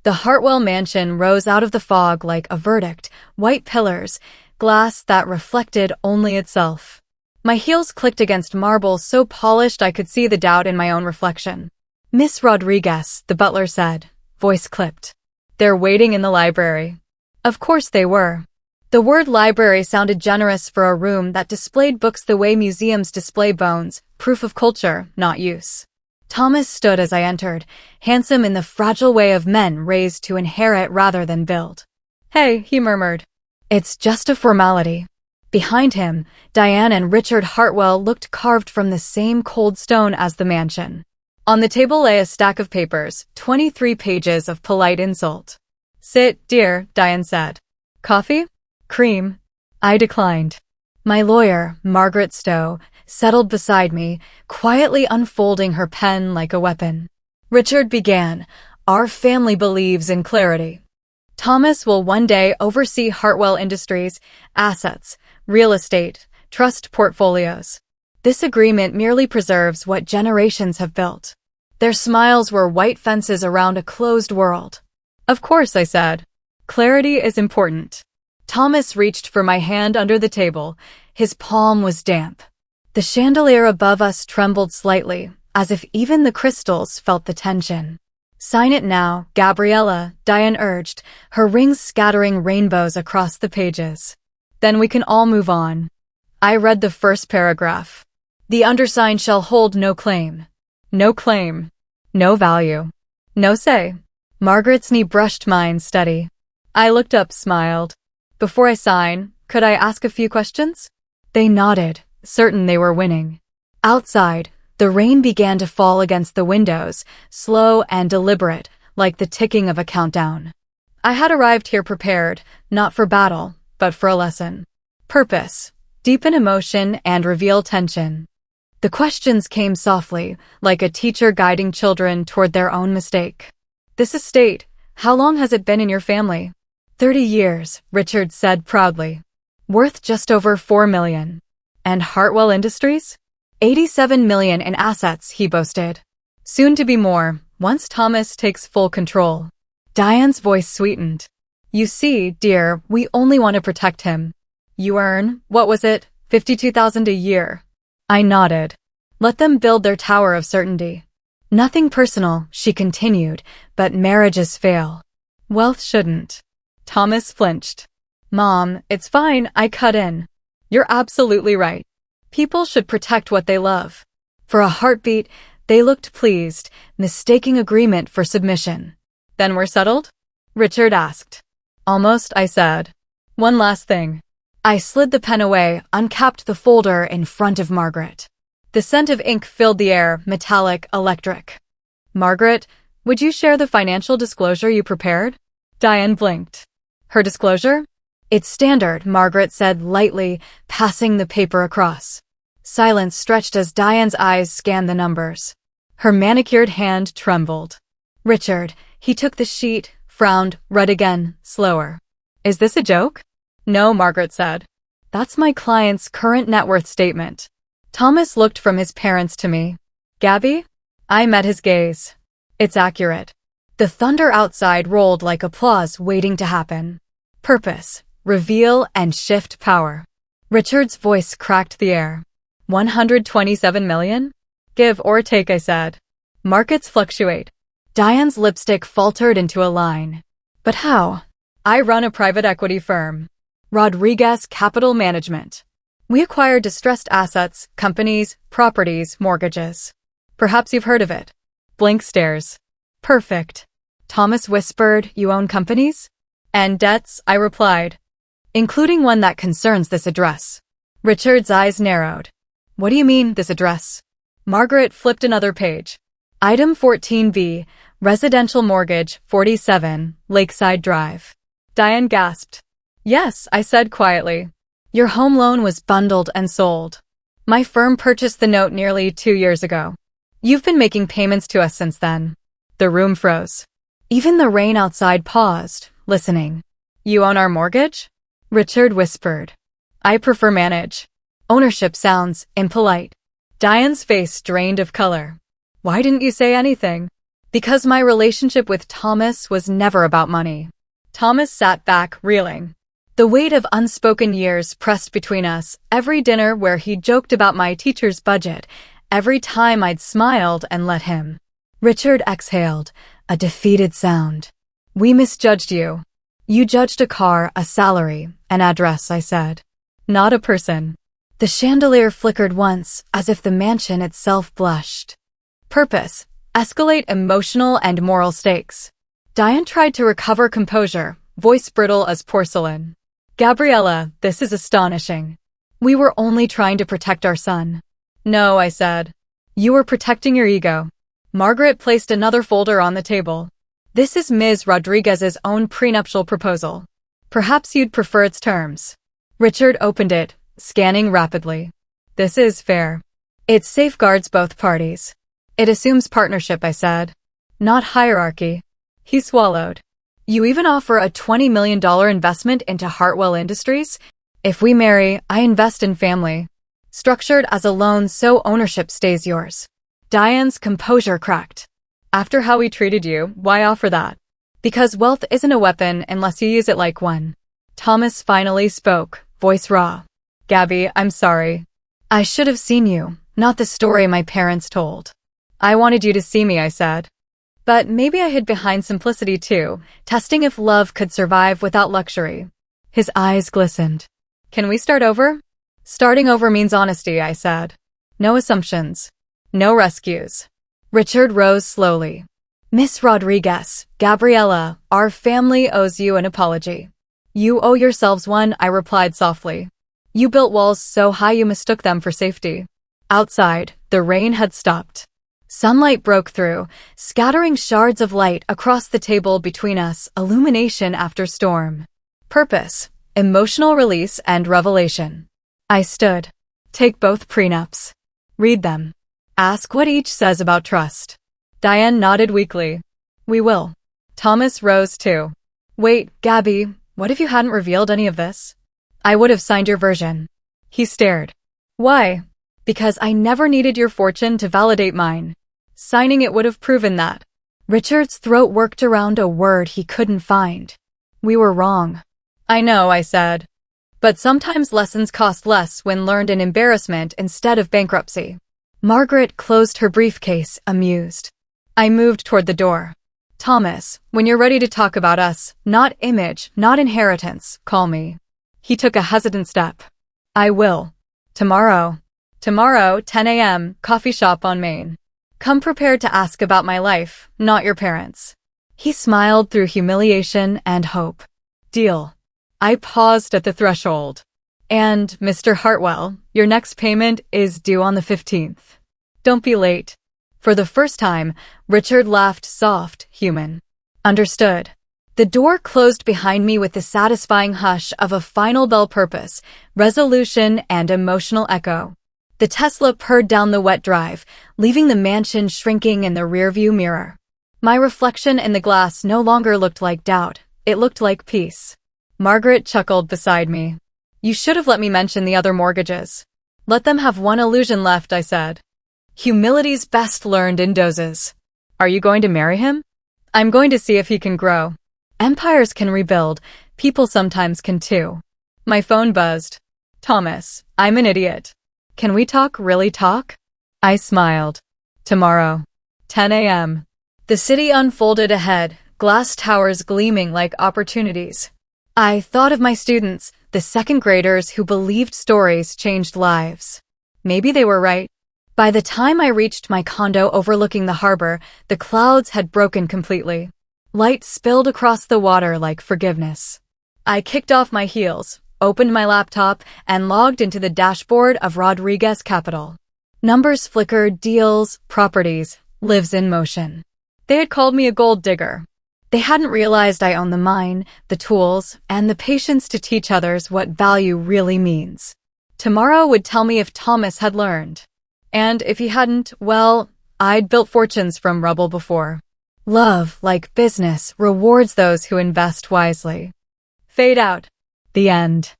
The Hartwell mansion rose out of the fog like a verdict, white pillars, glass that reflected only itself. My heels clicked against marble so polished I could see the doubt in my own reflection. "Miss Rodriguez," the butler said, voice clipped. "They're waiting in the library." Of course they were. The word library sounded generous for a room that displayed books the way museums display bones, proof of culture, not use. Thomas stood as I entered, handsome in the fragile way of men raised to inherit rather than build. "Hey," he murmured. "It's just a formality." Behind him, Diane and Richard Hartwell looked carved from the same cold stone as the mansion. On the table lay a stack of papers, 23 pages of polite insult. "Sit, dear," Diane said. "Coffee? Cream?" I declined. My lawyer, Margaret Stowe, settled beside me, quietly unfolding her pen like a weapon. Richard began, "Our family believes in clarity. Thomas will one day oversee Hartwell Industries, assets, real estate, trust portfolios. This agreement merely preserves what generations have built." Their smiles were white fences around a closed world. "Of course," I said. "Clarity is important." Thomas reached for my hand under the table. His palm was damp. The chandelier above us trembled slightly, as if even the crystals felt the tension. "Sign it now, Gabriella," Diane urged, her rings scattering rainbows across the pages. "Then we can all move on." I read the first paragraph. "The undersigned shall hold no claim." No claim. No value. No say. Margaret's knee brushed mine steady. I looked up, smiled. "Before I sign, could I ask a few questions?" They nodded, certain they were winning. Outside, the rain began to fall against the windows, slow and deliberate, like the ticking of a countdown. I had arrived here prepared, not for battle, but for a lesson. Purpose, deepen emotion and reveal tension. The questions came softly, like a teacher guiding children toward their own mistake. "This estate, how long has it been in your family?" 30 years, Richard said proudly. "Worth just over $4 million. And Hartwell Industries? $87 million in assets," he boasted. "Soon to be more, once Thomas takes full control." Diane's voice sweetened. "You see, dear, we only want to protect him. You earn, what was it, $52,000 a year?" I nodded. "Let them build their tower of certainty." "Nothing personal," she continued, "but marriages fail. Wealth shouldn't." Thomas flinched. "Mom, it's fine," I cut in. "You're absolutely right. People should protect what they love." For a heartbeat, they looked pleased, mistaking agreement for submission. "Then we're settled?" Richard asked. "Almost," I said. "One last thing." I slid the pen away, uncapped the folder in front of Margaret. The scent of ink filled the air, metallic, electric. "Margaret, would you share the financial disclosure you prepared?" Diane blinked. "Her disclosure?" "It's standard," Margaret said lightly, passing the paper across. Silence stretched as Diane's eyes scanned the numbers. Her manicured hand trembled. Richard, he took the sheet, frowned, read again, slower. "Is this a joke?" "No," Margaret said. "That's my client's current net worth statement." Thomas looked from his parents to me. "Gabby?" I met his gaze. "It's accurate." The thunder outside rolled like applause waiting to happen. Purpose, reveal, and shift power. Richard's voice cracked the air. 127 million? Give or take, I said. Markets fluctuate. Diane's lipstick faltered into a line. "But how?" "I run a private equity firm. Rodriguez Capital Management. We acquire distressed assets, companies, properties, mortgages. Perhaps you've heard of it." Blank stares. "Perfect." Thomas whispered, "You own companies?" "And debts," I replied. "Including one that concerns this address." Richard's eyes narrowed. "What do you mean, this address?" Margaret flipped another page. Item 14B, Residential Mortgage, 47, Lakeside Drive. Diane gasped. "Yes," I said quietly. "Your home loan was bundled and sold. My firm purchased the note nearly 2 years ago. You've been making payments to us since then." The room froze. Even the rain outside paused, listening. "You own our mortgage?" Richard whispered. "I prefer manage. Ownership sounds impolite." Diane's face drained of color. "Why didn't you say anything?" Because my relationship with Thomas was never about money. Thomas sat back, reeling. The weight of unspoken years pressed between us, every dinner where he joked about my teacher's budget, every time I'd smiled and let him. Richard exhaled, a defeated sound. We misjudged you. You judged a car, a salary, an address, I said. Not a person. The chandelier flickered once, as if the mansion itself blushed. Purpose. Escalate emotional and moral stakes. Diane tried to recover composure, voice brittle as porcelain. Gabriella, this is astonishing. We were only trying to protect our son. No, I said. You were protecting your ego. Margaret placed another folder on the table. This is Ms. Rodriguez's own prenuptial proposal. Perhaps you'd prefer its terms. Richard opened it, scanning rapidly. This is fair. It safeguards both parties. It assumes partnership, I said. Not hierarchy. He swallowed. You even offer a $20 million investment into Hartwell Industries? If we marry, I invest in family. Structured as a loan so ownership stays yours. Diane's composure cracked. After how we treated you, why offer that? Because wealth isn't a weapon unless you use it like one. Thomas finally spoke, voice raw. Gabby, I'm sorry. I should have seen you, not the story my parents told. I wanted you to see me, I said. But maybe I hid behind simplicity too, testing if love could survive without luxury. His eyes glistened. Can we start over? Starting over means honesty, I said. No assumptions. No rescues. Richard rose slowly. Miss Rodriguez, Gabriella, our family owes you an apology. You owe yourselves one, I replied softly. You built walls so high you mistook them for safety. Outside, the rain had stopped. Sunlight broke through, scattering shards of light across the table between us, illumination after storm. Purpose, emotional release and revelation. I stood. Take both prenups. Read them. Ask what each says about trust. Diane nodded weakly. We will. Thomas rose too. Wait, Gabby, what if you hadn't revealed any of this? I would have signed your version. He stared. Why? Because I never needed your fortune to validate mine. Signing it would have proven that. Richard's throat worked around a word he couldn't find. We were wrong. I know, I said. But sometimes lessons cost less when learned in embarrassment instead of bankruptcy. Margaret closed her briefcase, amused. I moved toward the door. Thomas, when you're ready to talk about us, not image, not inheritance, call me. He took a hesitant step. I will. Tomorrow. Tomorrow, 10 a.m., coffee shop on Main. Come prepared to ask about my life, not your parents. He smiled through humiliation and hope. Deal. I paused at the threshold. And, Mr. Hartwell, your next payment is due on the 15th. Don't be late. For the first time, Richard laughed soft, human. Understood. The door closed behind me with the satisfying hush of a final bell purpose, resolution, and emotional echo. The Tesla purred down the wet drive, leaving the mansion shrinking in the rearview mirror. My reflection in the glass no longer looked like doubt, it looked like peace. Margaret chuckled beside me. You should have let me mention the other mortgages. Let them have one illusion left, I said. Humility's best learned in doses. Are you going to marry him? I'm going to see if he can grow. Empires can rebuild, people sometimes can too. My phone buzzed. Thomas, I'm an idiot. Can we talk, really talk? I smiled. Tomorrow. 10 a.m. The city unfolded ahead, glass towers gleaming like opportunities. I thought of my students, the second graders who believed stories changed lives. Maybe they were right. By the time I reached my condo overlooking the harbor, the clouds had broken completely. Light spilled across the water like forgiveness. I kicked off my heels, opened my laptop, and logged into the dashboard of Rodriguez Capital. Numbers flickered, deals, properties, lives in motion. They had called me a gold digger. They hadn't realized I owned the mine, the tools, and the patience to teach others what value really means. Tomorrow would tell me if Thomas had learned. And if he hadn't, well, I'd built fortunes from rubble before. Love, like business, rewards those who invest wisely. Fade out. The end.